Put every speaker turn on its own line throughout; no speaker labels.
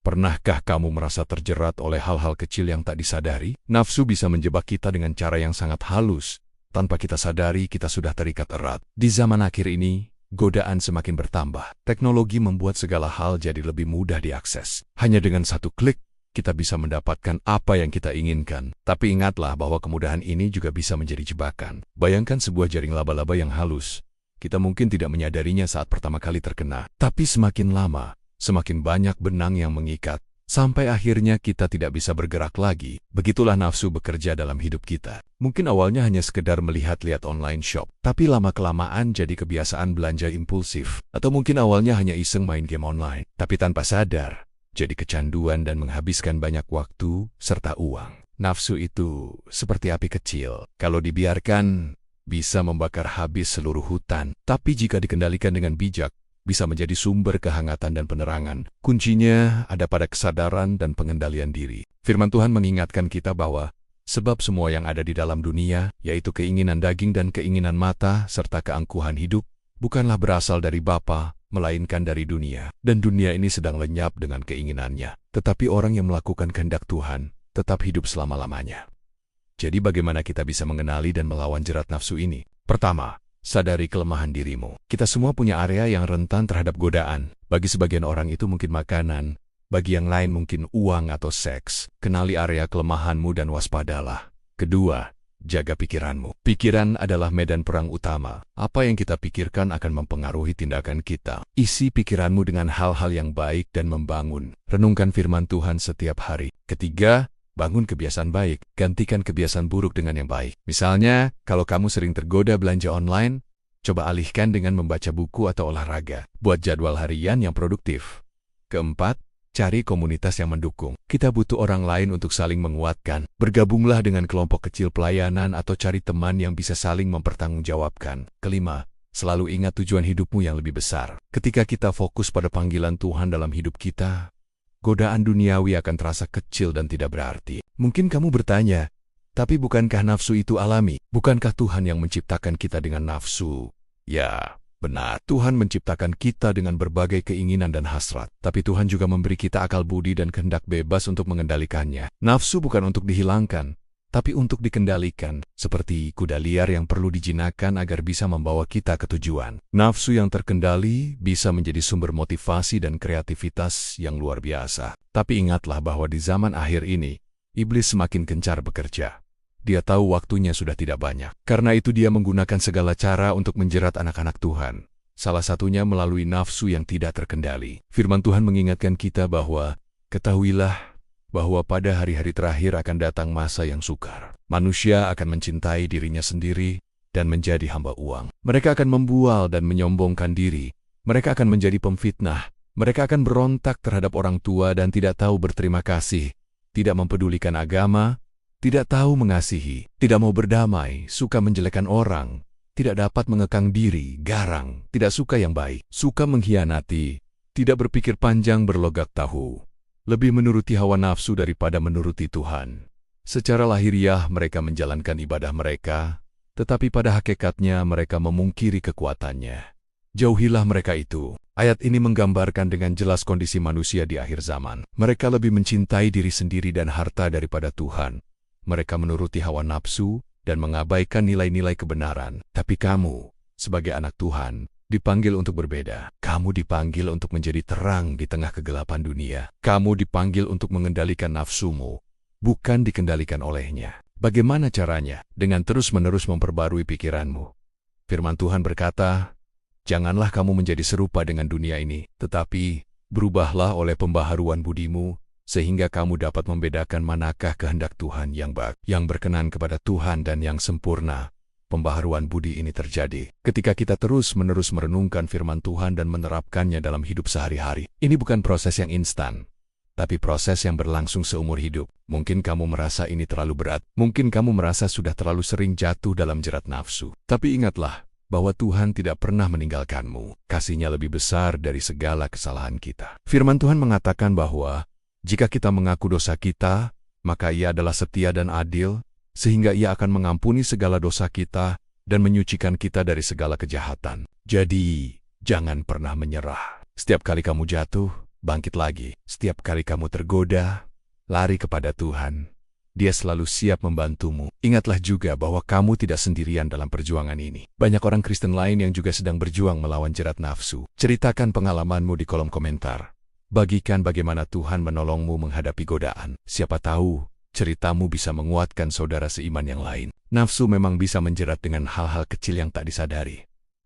Pernahkah kamu merasa terjerat oleh hal-hal kecil yang tak disadari? Nafsu bisa menjebak kita dengan cara yang sangat halus. Tanpa kita sadari, kita sudah terikat erat. Di zaman akhir ini, godaan semakin bertambah. Teknologi membuat segala hal jadi lebih mudah diakses. Hanya dengan satu klik, kita bisa mendapatkan apa yang kita inginkan. Tapi ingatlah bahwa kemudahan ini juga bisa menjadi jebakan. Bayangkan sebuah jaring laba-laba yang halus. Kita mungkin tidak menyadarinya saat pertama kali terkena. Tapi semakin lama, semakin banyak benang yang mengikat, sampai akhirnya kita tidak bisa bergerak lagi. Begitulah nafsu bekerja dalam hidup kita. Mungkin awalnya hanya sekedar melihat-lihat online shop, tapi lama-kelamaan jadi kebiasaan belanja impulsif. Atau mungkin awalnya hanya iseng main game online, tapi tanpa sadar, jadi kecanduan dan menghabiskan banyak waktu serta uang. Nafsu itu seperti api kecil. Kalau dibiarkan, bisa membakar habis seluruh hutan. Tapi jika dikendalikan dengan bijak, bisa menjadi sumber kehangatan dan penerangan. Kuncinya ada pada kesadaran dan pengendalian diri. Firman Tuhan mengingatkan kita bahwa sebab semua yang ada di dalam dunia, yaitu keinginan daging dan keinginan mata, serta keangkuhan hidup, bukanlah berasal dari Bapa, melainkan dari dunia. Dan dunia ini sedang lenyap dengan keinginannya. Tetapi orang yang melakukan kehendak Tuhan tetap hidup selama-lamanya. Jadi bagaimana kita bisa mengenali dan melawan jerat nafsu ini? Pertama, sadari kelemahan dirimu. Kita semua punya area yang rentan terhadap godaan. Bagi sebagian orang itu mungkin makanan, bagi yang lain mungkin uang atau seks. Kenali area kelemahanmu dan waspadalah. Kedua, jaga pikiranmu. Pikiran adalah medan perang utama. Apa yang kita pikirkan akan mempengaruhi tindakan kita. Isi pikiranmu dengan hal-hal yang baik dan membangun. Renungkan firman Tuhan setiap hari. Ketiga, bangun kebiasaan baik, gantikan kebiasaan buruk dengan yang baik. Misalnya, kalau kamu sering tergoda belanja online, coba alihkan dengan membaca buku atau olahraga. Buat jadwal harian yang produktif. Keempat, cari komunitas yang mendukung. Kita butuh orang lain untuk saling menguatkan. Bergabunglah dengan kelompok kecil pelayanan atau cari teman yang bisa saling mempertanggungjawabkan. Kelima, selalu ingat tujuan hidupmu yang lebih besar. Ketika kita fokus pada panggilan Tuhan dalam hidup kita, godaan duniawi akan terasa kecil dan tidak berarti. Mungkin kamu bertanya, tapi bukankah nafsu itu alami? Bukankah Tuhan yang menciptakan kita dengan nafsu? Ya, benar. Tuhan menciptakan kita dengan berbagai keinginan dan hasrat. Tapi Tuhan juga memberi kita akal budi dan kehendak bebas untuk mengendalikannya. Nafsu bukan untuk dihilangkan, tapi untuk dikendalikan, seperti kuda liar yang perlu dijinakkan agar bisa membawa kita ke tujuan. Nafsu yang terkendali bisa menjadi sumber motivasi dan kreativitas yang luar biasa. Tapi ingatlah bahwa di zaman akhir ini, iblis semakin gencar bekerja. Dia tahu waktunya sudah tidak banyak. Karena itu dia menggunakan segala cara untuk menjerat anak-anak Tuhan. Salah satunya melalui nafsu yang tidak terkendali. Firman Tuhan mengingatkan kita bahwa, ketahuilah, bahwa pada hari-hari terakhir akan datang masa yang sukar. Manusia akan mencintai dirinya sendiri dan menjadi hamba uang. Mereka akan membual dan menyombongkan diri. Mereka akan menjadi pemfitnah. Mereka akan berontak terhadap orang tua dan tidak tahu berterima kasih. Tidak mempedulikan agama, tidak tahu mengasihi, tidak mau berdamai, suka menjelekkan orang, tidak dapat mengekang diri, garang, tidak suka yang baik, suka mengkhianati, tidak berpikir panjang berlogak tahu. Lebih menuruti hawa nafsu daripada menuruti Tuhan. Secara lahiriah mereka menjalankan ibadah mereka, tetapi pada hakikatnya mereka memungkiri kekuatannya. Jauhilah mereka itu. Ayat ini menggambarkan dengan jelas kondisi manusia di akhir zaman. Mereka lebih mencintai diri sendiri dan harta daripada Tuhan. Mereka menuruti hawa nafsu dan mengabaikan nilai-nilai kebenaran. Tapi kamu, sebagai anak Tuhan, dipanggil untuk berbeda. Kamu dipanggil untuk menjadi terang di tengah kegelapan dunia. Kamu dipanggil untuk mengendalikan nafsumu, bukan dikendalikan olehnya. Bagaimana caranya? Dengan terus-menerus memperbarui pikiranmu. Firman Tuhan berkata, janganlah kamu menjadi serupa dengan dunia ini, tetapi berubahlah oleh pembaharuan budimu, sehingga kamu dapat membedakan manakah kehendak Tuhan yang baik, yang berkenan kepada Tuhan dan yang sempurna. Pembaharuan budi ini terjadi ketika kita terus-menerus merenungkan firman Tuhan dan menerapkannya dalam hidup sehari-hari. Ini bukan proses yang instan, tapi proses yang berlangsung seumur hidup. Mungkin kamu merasa ini terlalu berat. Mungkin kamu merasa sudah terlalu sering jatuh dalam jerat nafsu. Tapi ingatlah bahwa Tuhan tidak pernah meninggalkanmu. Kasih-Nya lebih besar dari segala kesalahan kita. Firman Tuhan mengatakan bahwa jika kita mengaku dosa kita, maka Ia adalah setia dan adil, sehingga Ia akan mengampuni segala dosa kita dan menyucikan kita dari segala kejahatan. Jadi, jangan pernah menyerah. Setiap kali kamu jatuh, bangkit lagi. Setiap kali kamu tergoda, lari kepada Tuhan. Dia selalu siap membantumu. Ingatlah juga bahwa kamu tidak sendirian dalam perjuangan ini. Banyak orang Kristen lain yang juga sedang berjuang melawan jerat nafsu. Ceritakan pengalamanmu di kolom komentar. Bagikan bagaimana Tuhan menolongmu menghadapi godaan. Siapa tahu, ceritamu bisa menguatkan saudara seiman yang lain. Nafsu memang bisa menjerat dengan hal-hal kecil yang tak disadari.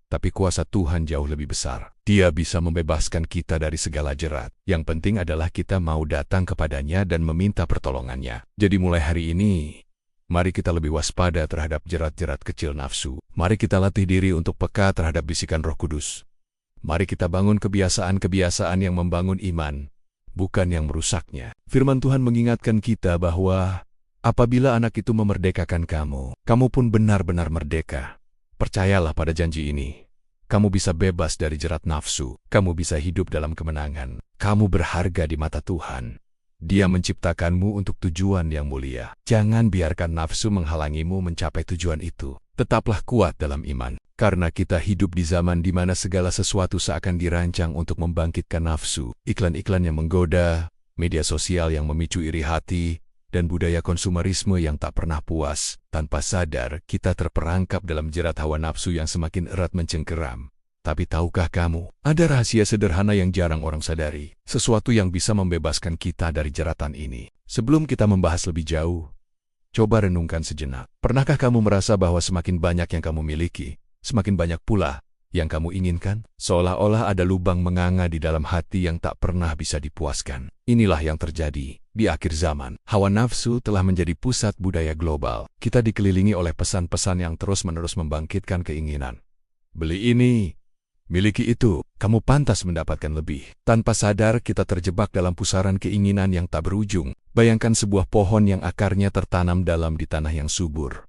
Tapi kuasa Tuhan jauh lebih besar. Dia bisa membebaskan kita dari segala jerat. Yang penting adalah kita mau datang kepadanya dan meminta pertolongannya. Jadi mulai hari ini, mari kita lebih waspada terhadap jerat-jerat kecil nafsu. Mari kita latih diri untuk peka terhadap bisikan Roh Kudus. Mari kita bangun kebiasaan-kebiasaan yang membangun iman, bukan yang merusaknya. Firman Tuhan mengingatkan kita bahwa apabila anak itu memerdekakan kamu, kamu pun benar-benar merdeka. Percayalah pada janji ini. Kamu bisa bebas dari jerat nafsu. Kamu bisa hidup dalam kemenangan. Kamu berharga di mata Tuhan. Dia menciptakanmu untuk tujuan yang mulia. Jangan biarkan nafsu menghalangimu mencapai tujuan itu. Tetaplah kuat dalam iman. Karena kita hidup di zaman di mana segala sesuatu seakan dirancang untuk membangkitkan nafsu. Iklan-iklan yang menggoda, media sosial yang memicu iri hati, dan budaya konsumerisme yang tak pernah puas. Tanpa sadar, kita terperangkap dalam jerat hawa nafsu yang semakin erat mencengkeram. Tapi tahukah kamu, ada rahasia sederhana yang jarang orang sadari, sesuatu yang bisa membebaskan kita dari jeratan ini. Sebelum kita membahas lebih jauh, coba renungkan sejenak. Pernahkah kamu merasa bahwa semakin banyak yang kamu miliki, semakin banyak pula yang kamu inginkan? Seolah-olah ada lubang menganga di dalam hati yang tak pernah bisa dipuaskan. Inilah yang terjadi di akhir zaman. Hawa nafsu telah menjadi pusat budaya global. Kita dikelilingi oleh pesan-pesan yang terus-menerus membangkitkan keinginan. Beli ini, miliki itu, kamu pantas mendapatkan lebih. Tanpa sadar kita terjebak dalam pusaran keinginan yang tak berujung. Bayangkan sebuah pohon yang akarnya tertanam dalam di tanah yang subur.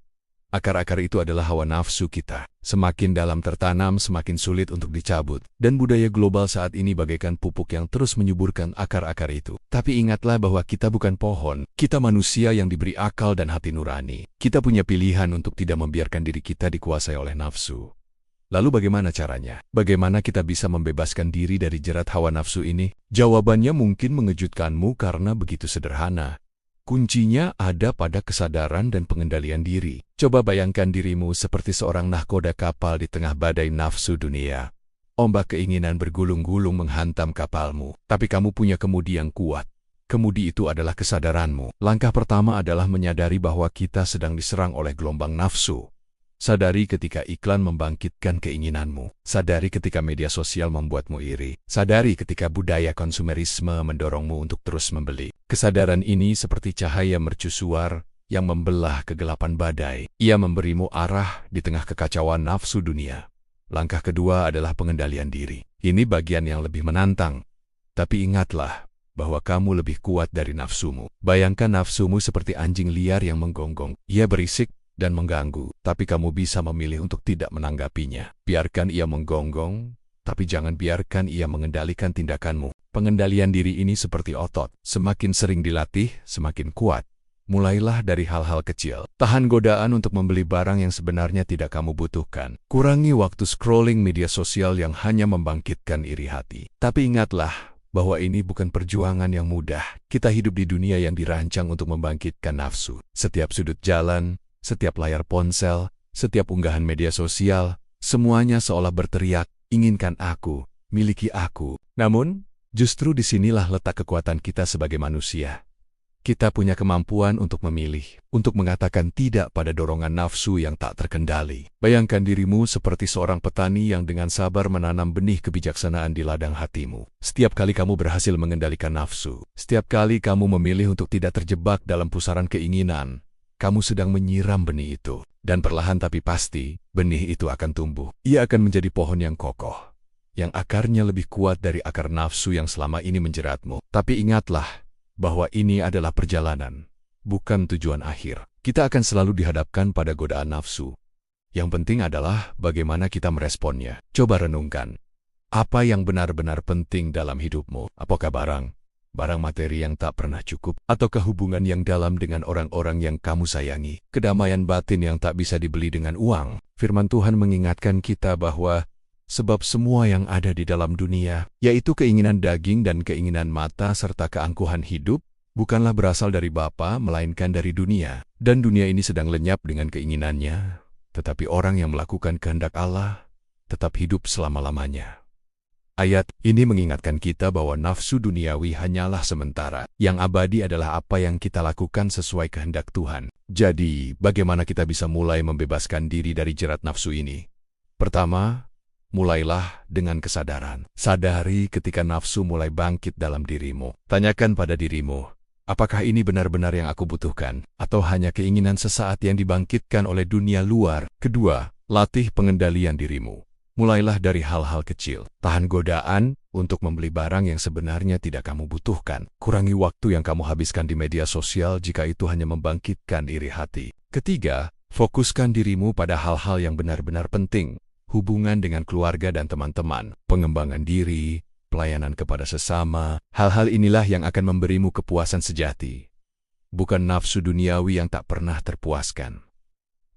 Akar-akar itu adalah hawa nafsu kita. Semakin dalam tertanam, semakin sulit untuk dicabut. Dan budaya global saat ini bagaikan pupuk yang terus menyuburkan akar-akar itu. Tapi ingatlah bahwa kita bukan pohon. Kita manusia yang diberi akal dan hati nurani. Kita punya pilihan untuk tidak membiarkan diri kita dikuasai oleh nafsu. Lalu bagaimana caranya? Bagaimana kita bisa membebaskan diri dari jerat hawa nafsu ini? Jawabannya mungkin mengejutkanmu karena begitu sederhana. Kuncinya ada pada kesadaran dan pengendalian diri. Coba bayangkan dirimu seperti seorang nahkoda kapal di tengah badai nafsu dunia. Ombak keinginan bergulung-gulung menghantam kapalmu, tapi kamu punya kemudi yang kuat. Kemudi itu adalah kesadaranmu. Langkah pertama adalah menyadari bahwa kita sedang diserang oleh gelombang nafsu. Sadari ketika iklan membangkitkan keinginanmu. Sadari ketika media sosial membuatmu iri. Sadari ketika budaya konsumerisme mendorongmu untuk terus membeli. Kesadaran ini seperti cahaya mercusuar yang membelah kegelapan badai. Ia memberimu arah di tengah kekacauan nafsu dunia. Langkah kedua adalah pengendalian diri. Ini bagian yang lebih menantang. Tapi ingatlah bahwa kamu lebih kuat dari nafsumu. Bayangkan nafsumu seperti anjing liar yang menggonggong. Ia berisik dan mengganggu, tapi kamu bisa memilih untuk tidak menanggapinya. Biarkan ia menggonggong, tapi jangan biarkan ia mengendalikan tindakanmu. Pengendalian diri ini seperti otot. Semakin sering dilatih, semakin kuat. Mulailah dari hal-hal kecil. Tahan godaan untuk membeli barang yang sebenarnya tidak kamu butuhkan. Kurangi waktu scrolling media sosial yang hanya membangkitkan iri hati. Tapi ingatlah bahwa ini bukan perjuangan yang mudah. Kita hidup di dunia yang dirancang untuk membangkitkan nafsu. Setiap sudut jalan, setiap layar ponsel, setiap unggahan media sosial, semuanya seolah berteriak, inginkan aku, miliki aku. Namun, justru disinilah letak kekuatan kita sebagai manusia. Kita punya kemampuan untuk memilih, untuk mengatakan tidak pada dorongan nafsu yang tak terkendali. Bayangkan dirimu seperti seorang petani yang dengan sabar menanam benih kebijaksanaan di ladang hatimu. Setiap kali kamu berhasil mengendalikan nafsu, setiap kali kamu memilih untuk tidak terjebak dalam pusaran keinginan, kamu sedang menyiram benih itu. Dan perlahan tapi pasti, benih itu akan tumbuh. Ia akan menjadi pohon yang kokoh, yang akarnya lebih kuat dari akar nafsu yang selama ini menjeratmu. Tapi ingatlah bahwa ini adalah perjalanan, bukan tujuan akhir. Kita akan selalu dihadapkan pada godaan nafsu. Yang penting adalah bagaimana kita meresponnya. Coba renungkan, apa yang benar-benar penting dalam hidupmu? Apakah barang materi yang tak pernah cukup, ataukah hubungan yang dalam dengan orang-orang yang kamu sayangi, kedamaian batin yang tak bisa dibeli dengan uang? Firman Tuhan mengingatkan kita bahwa Sebab semua yang ada di dalam dunia, yaitu keinginan daging dan keinginan mata serta keangkuhan hidup, bukanlah berasal dari Bapa, melainkan dari dunia. Dan dunia ini sedang lenyap dengan keinginannya, tetapi orang yang melakukan kehendak Allah tetap hidup selama-lamanya. Ayat ini mengingatkan kita bahwa nafsu duniawi hanyalah sementara. Yang abadi adalah apa yang kita lakukan sesuai kehendak Tuhan. Jadi, bagaimana kita bisa mulai membebaskan diri dari jerat nafsu ini? Pertama, mulailah dengan kesadaran. Sadari ketika nafsu mulai bangkit dalam dirimu. Tanyakan pada dirimu, apakah ini benar-benar yang aku butuhkan, atau hanya keinginan sesaat yang dibangkitkan oleh dunia luar? Kedua, latih pengendalian dirimu. Mulailah dari hal-hal kecil. Tahan godaan untuk membeli barang yang sebenarnya tidak kamu butuhkan. Kurangi waktu yang kamu habiskan di media sosial jika itu hanya membangkitkan iri hati. Ketiga, fokuskan dirimu pada hal-hal yang benar-benar penting. Hubungan dengan keluarga dan teman-teman, pengembangan diri, pelayanan kepada sesama. Hal-hal inilah yang akan memberimu kepuasan sejati, bukan nafsu duniawi yang tak pernah terpuaskan.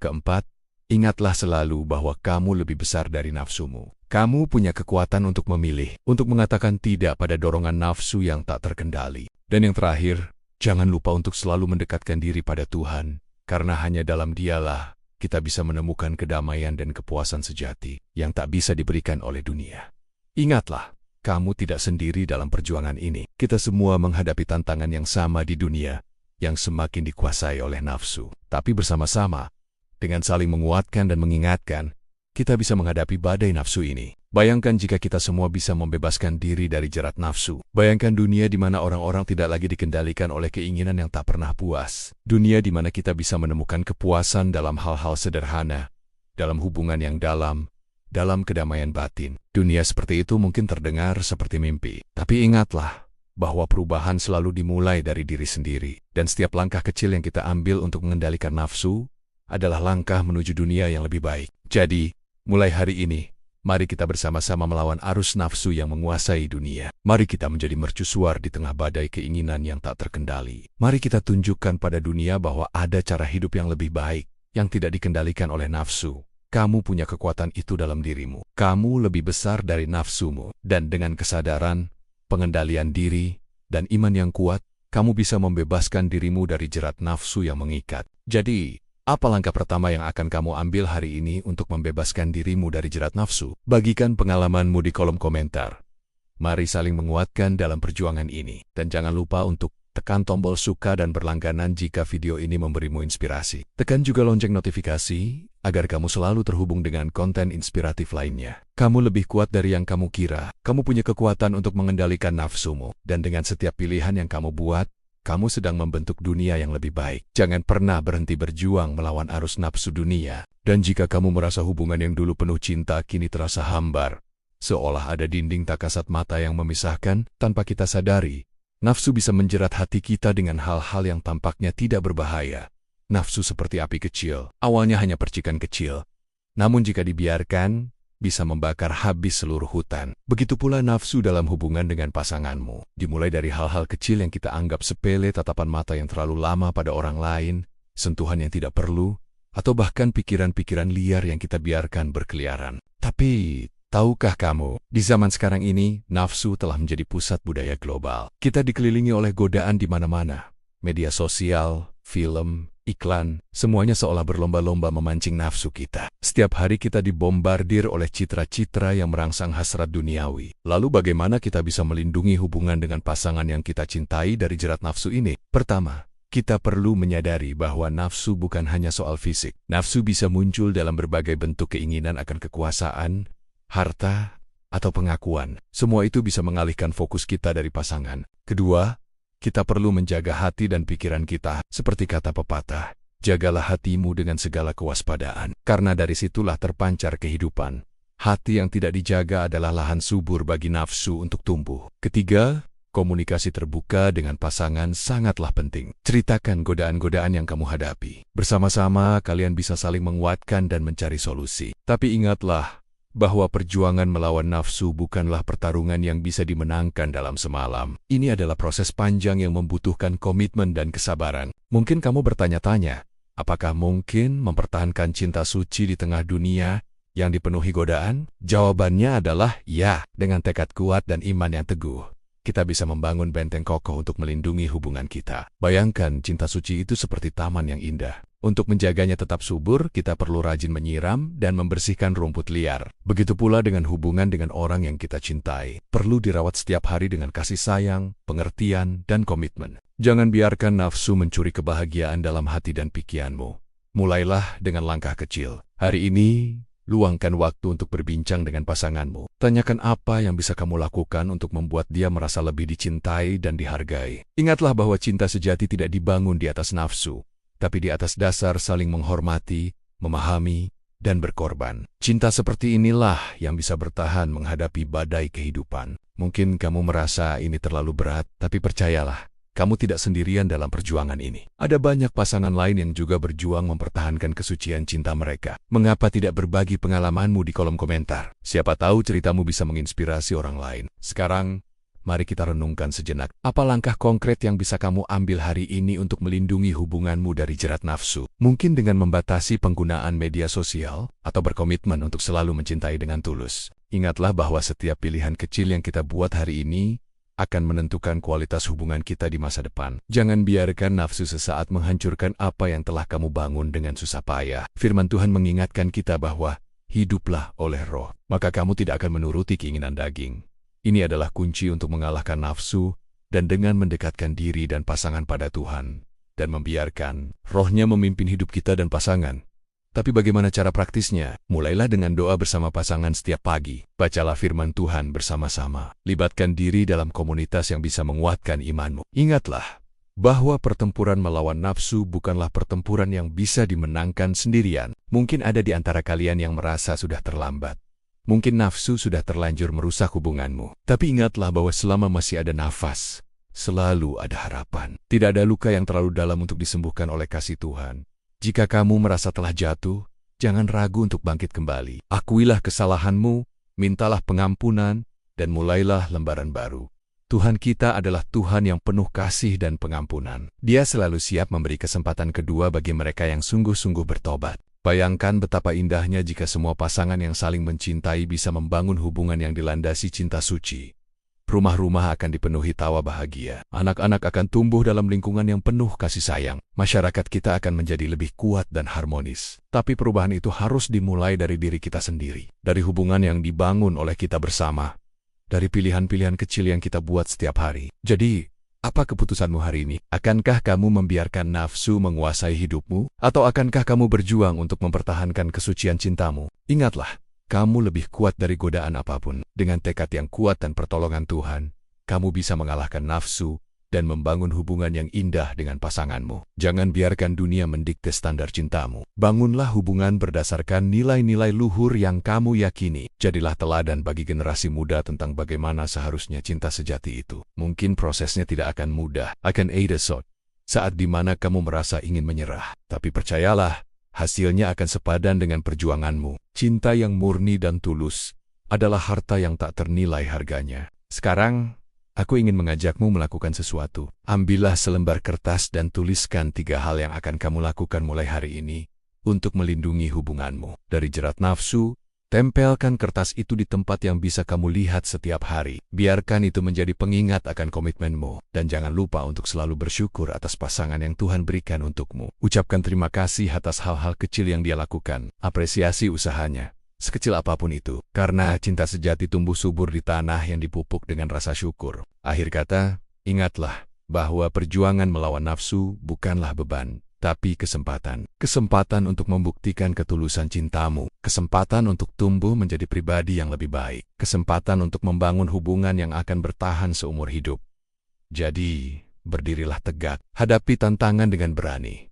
Keempat, ingatlah selalu bahwa kamu lebih besar dari nafsumu. Kamu punya kekuatan untuk memilih, untuk mengatakan tidak pada dorongan nafsu yang tak terkendali. Dan yang terakhir, jangan lupa untuk selalu mendekatkan diri pada Tuhan, karena hanya dalam Dialah kita bisa menemukan kedamaian dan kepuasan sejati yang tak bisa diberikan oleh dunia. Ingatlah, kamu tidak sendiri dalam perjuangan ini. Kita semua menghadapi tantangan yang sama di dunia, yang semakin dikuasai oleh nafsu. Tapi bersama-sama, dengan saling menguatkan dan mengingatkan, kita bisa menghadapi badai nafsu ini. Bayangkan jika kita semua bisa membebaskan diri dari jerat nafsu. Bayangkan dunia di mana orang-orang tidak lagi dikendalikan oleh keinginan yang tak pernah puas. Dunia di mana kita bisa menemukan kepuasan dalam hal-hal sederhana, dalam hubungan yang dalam kedamaian batin. Dunia seperti itu mungkin terdengar seperti mimpi. Tapi ingatlah bahwa perubahan selalu dimulai dari diri sendiri. Dan setiap langkah kecil yang kita ambil untuk mengendalikan nafsu adalah langkah menuju dunia yang lebih baik. Jadi, mulai hari ini, mari kita bersama-sama melawan arus nafsu yang menguasai dunia. Mari kita menjadi mercusuar di tengah badai keinginan yang tak terkendali. Mari kita tunjukkan pada dunia bahwa ada cara hidup yang lebih baik, yang tidak dikendalikan oleh nafsu. Kamu punya kekuatan itu dalam dirimu. Kamu lebih besar dari nafsumu. Dan dengan kesadaran, pengendalian diri, dan iman yang kuat, kamu bisa membebaskan dirimu dari jerat nafsu yang mengikat. Jadi, apa langkah pertama yang akan kamu ambil hari ini untuk membebaskan dirimu dari jerat nafsu? Bagikan pengalamanmu di kolom komentar. Mari saling menguatkan dalam perjuangan ini. Dan jangan lupa untuk tekan tombol suka dan berlangganan jika video ini memberimu inspirasi. Tekan juga lonceng notifikasi agar kamu selalu terhubung dengan konten inspiratif lainnya. Kamu lebih kuat dari yang kamu kira. Kamu punya kekuatan untuk mengendalikan nafsumu. Dan dengan setiap pilihan yang kamu buat, kamu sedang membentuk dunia yang lebih baik. Jangan pernah berhenti berjuang melawan arus nafsu dunia. Dan jika kamu merasa hubungan yang dulu penuh cinta kini terasa hambar, seolah ada dinding tak kasat mata yang memisahkan, tanpa kita sadari, nafsu bisa menjerat hati kita dengan hal-hal yang tampaknya tidak berbahaya. Nafsu seperti api kecil, awalnya hanya percikan kecil. Namun jika dibiarkan, bisa membakar habis seluruh hutan. Begitu pula nafsu dalam hubungan dengan pasanganmu. Dimulai dari hal-hal kecil yang kita anggap sepele, tatapan mata yang terlalu lama pada orang lain, sentuhan yang tidak perlu, atau bahkan pikiran-pikiran liar yang kita biarkan berkeliaran. Tapi, tahukah kamu, di zaman sekarang ini, nafsu telah menjadi pusat budaya global. Kita dikelilingi oleh godaan di mana-mana. Media sosial, film, iklan, semuanya seolah berlomba-lomba memancing nafsu kita. Setiap hari kita dibombardir oleh citra-citra yang merangsang hasrat duniawi. Lalu bagaimana kita bisa melindungi hubungan dengan pasangan yang kita cintai dari jerat nafsu ini? Pertama, kita perlu menyadari bahwa nafsu bukan hanya soal fisik. Nafsu bisa muncul dalam berbagai bentuk keinginan akan kekuasaan, harta, atau pengakuan. Semua itu bisa mengalihkan fokus kita dari pasangan. Kedua, kita perlu menjaga hati dan pikiran kita, seperti kata pepatah, jagalah hatimu dengan segala kewaspadaan, karena dari situlah terpancar kehidupan. Hati yang tidak dijaga adalah lahan subur bagi nafsu untuk tumbuh. Ketiga, komunikasi terbuka dengan pasangan sangatlah penting. Ceritakan godaan-godaan yang kamu hadapi. Bersama-sama, kalian bisa saling menguatkan dan mencari solusi. Tapi ingatlah, bahwa perjuangan melawan nafsu bukanlah pertarungan yang bisa dimenangkan dalam semalam. Ini adalah proses panjang yang membutuhkan komitmen dan kesabaran. Mungkin kamu bertanya-tanya, apakah mungkin mempertahankan cinta suci di tengah dunia yang dipenuhi godaan? Jawabannya adalah ya. Dengan tekad kuat dan iman yang teguh, kita bisa membangun benteng kokoh untuk melindungi hubungan kita. Bayangkan cinta suci itu seperti taman yang indah. Untuk menjaganya tetap subur, kita perlu rajin menyiram dan membersihkan rumput liar. Begitu pula dengan hubungan dengan orang yang kita cintai. Perlu dirawat setiap hari dengan kasih sayang, pengertian, dan komitmen. Jangan biarkan nafsu mencuri kebahagiaan dalam hati dan pikiranmu. Mulailah dengan langkah kecil. Hari ini, luangkan waktu untuk berbincang dengan pasanganmu. Tanyakan apa yang bisa kamu lakukan untuk membuat dia merasa lebih dicintai dan dihargai. Ingatlah bahwa cinta sejati tidak dibangun di atas nafsu, tapi di atas dasar saling menghormati, memahami, dan berkorban. Cinta seperti inilah yang bisa bertahan menghadapi badai kehidupan. Mungkin kamu merasa ini terlalu berat, tapi percayalah, kamu tidak sendirian dalam perjuangan ini. Ada banyak pasangan lain yang juga berjuang mempertahankan kesucian cinta mereka. Mengapa tidak berbagi pengalamanmu di kolom komentar? Siapa tahu ceritamu bisa menginspirasi orang lain. Sekarang, mari kita renungkan sejenak. Apa langkah konkret yang bisa kamu ambil hari ini untuk melindungi hubunganmu dari jerat nafsu? Mungkin dengan membatasi penggunaan media sosial, atau berkomitmen untuk selalu mencintai dengan tulus. Ingatlah bahwa setiap pilihan kecil yang kita buat hari ini akan menentukan kualitas hubungan kita di masa depan. Jangan biarkan nafsu sesaat menghancurkan apa yang telah kamu bangun dengan susah payah. Firman Tuhan mengingatkan kita bahwa hiduplah oleh Roh, maka kamu tidak akan menuruti keinginan daging. Ini adalah kunci untuk mengalahkan nafsu dan dengan mendekatkan diri dan pasangan pada Tuhan dan membiarkan Roh-Nya memimpin hidup kita dan pasangan. Tapi bagaimana cara praktisnya? Mulailah dengan doa bersama pasangan setiap pagi. Bacalah firman Tuhan bersama-sama. Libatkan diri dalam komunitas yang bisa menguatkan imanmu. Ingatlah bahwa pertempuran melawan nafsu bukanlah pertempuran yang bisa dimenangkan sendirian. Mungkin ada di antara kalian yang merasa sudah terlambat. Mungkin nafsu sudah terlanjur merusak hubunganmu. Tapi ingatlah bahwa selama masih ada nafas, selalu ada harapan. Tidak ada luka yang terlalu dalam untuk disembuhkan oleh kasih Tuhan. Jika kamu merasa telah jatuh, jangan ragu untuk bangkit kembali. Akuilah kesalahanmu, mintalah pengampunan, dan mulailah lembaran baru. Tuhan kita adalah Tuhan yang penuh kasih dan pengampunan. Dia selalu siap memberi kesempatan kedua bagi mereka yang sungguh-sungguh bertobat. Bayangkan betapa indahnya jika semua pasangan yang saling mencintai bisa membangun hubungan yang dilandasi cinta suci. Rumah-rumah akan dipenuhi tawa bahagia. Anak-anak akan tumbuh dalam lingkungan yang penuh kasih sayang. Masyarakat kita akan menjadi lebih kuat dan harmonis. Tapi perubahan itu harus dimulai dari diri kita sendiri. Dari hubungan yang dibangun oleh kita bersama. Dari pilihan-pilihan kecil yang kita buat setiap hari. Jadi, apa keputusanmu hari ini? Akankah kamu membiarkan nafsu menguasai hidupmu? Atau akankah kamu berjuang untuk mempertahankan kesucian cintamu? Ingatlah, kamu lebih kuat dari godaan apapun. Dengan tekad yang kuat dan pertolongan Tuhan, kamu bisa mengalahkan nafsu dan membangun hubungan yang indah dengan pasanganmu. Jangan biarkan dunia mendikte standar cintamu. Bangunlah hubungan berdasarkan nilai-nilai luhur yang kamu yakini. Jadilah teladan bagi generasi muda tentang bagaimana seharusnya cinta sejati itu. Mungkin prosesnya tidak akan mudah, akan ada saat di mana kamu merasa ingin menyerah. Tapi percayalah, hasilnya akan sepadan dengan perjuanganmu. Cinta yang murni dan tulus adalah harta yang tak ternilai harganya. Sekarang, aku ingin mengajakmu melakukan sesuatu. Ambillah selembar kertas dan tuliskan 3 hal yang akan kamu lakukan mulai hari ini untuk melindungi hubunganmu. Dari jerat nafsu, tempelkan kertas itu di tempat yang bisa kamu lihat setiap hari. Biarkan itu menjadi pengingat akan komitmenmu. Dan jangan lupa untuk selalu bersyukur atas pasangan yang Tuhan berikan untukmu. Ucapkan terima kasih atas hal-hal kecil yang dia lakukan. Apresiasi usahanya, sekecil apapun itu. Karena cinta sejati tumbuh subur di tanah yang dipupuk dengan rasa syukur. Akhir kata, ingatlah bahwa perjuangan melawan nafsu bukanlah beban, tapi kesempatan. Kesempatan untuk membuktikan ketulusan cintamu. Kesempatan untuk tumbuh menjadi pribadi yang lebih baik. Kesempatan untuk membangun hubungan yang akan bertahan seumur hidup. Jadi, berdirilah tegak. Hadapi tantangan dengan berani.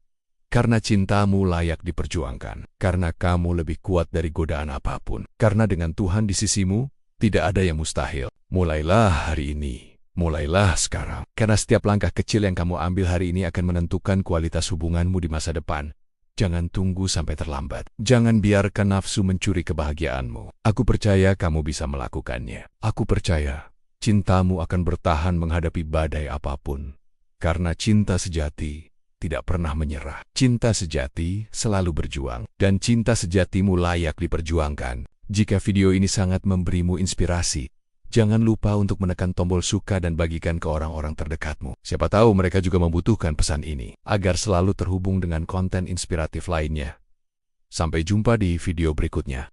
Karena cintamu layak diperjuangkan. Karena kamu lebih kuat dari godaan apapun. Karena dengan Tuhan di sisimu, tidak ada yang mustahil. Mulailah hari ini. Mulailah sekarang. Karena setiap langkah kecil yang kamu ambil hari ini akan menentukan kualitas hubunganmu di masa depan. Jangan tunggu sampai terlambat. Jangan biarkan nafsu mencuri kebahagiaanmu. Aku percaya kamu bisa melakukannya. Aku percaya cintamu akan bertahan menghadapi badai apapun. Karena cinta sejati tidak pernah menyerah. Cinta sejati selalu berjuang, dan cinta sejatimu layak diperjuangkan. Jika video ini sangat memberimu inspirasi, jangan lupa untuk menekan tombol suka dan bagikan ke orang-orang terdekatmu. Siapa tahu mereka juga membutuhkan pesan ini, agar selalu terhubung dengan konten inspiratif lainnya. Sampai jumpa di video berikutnya.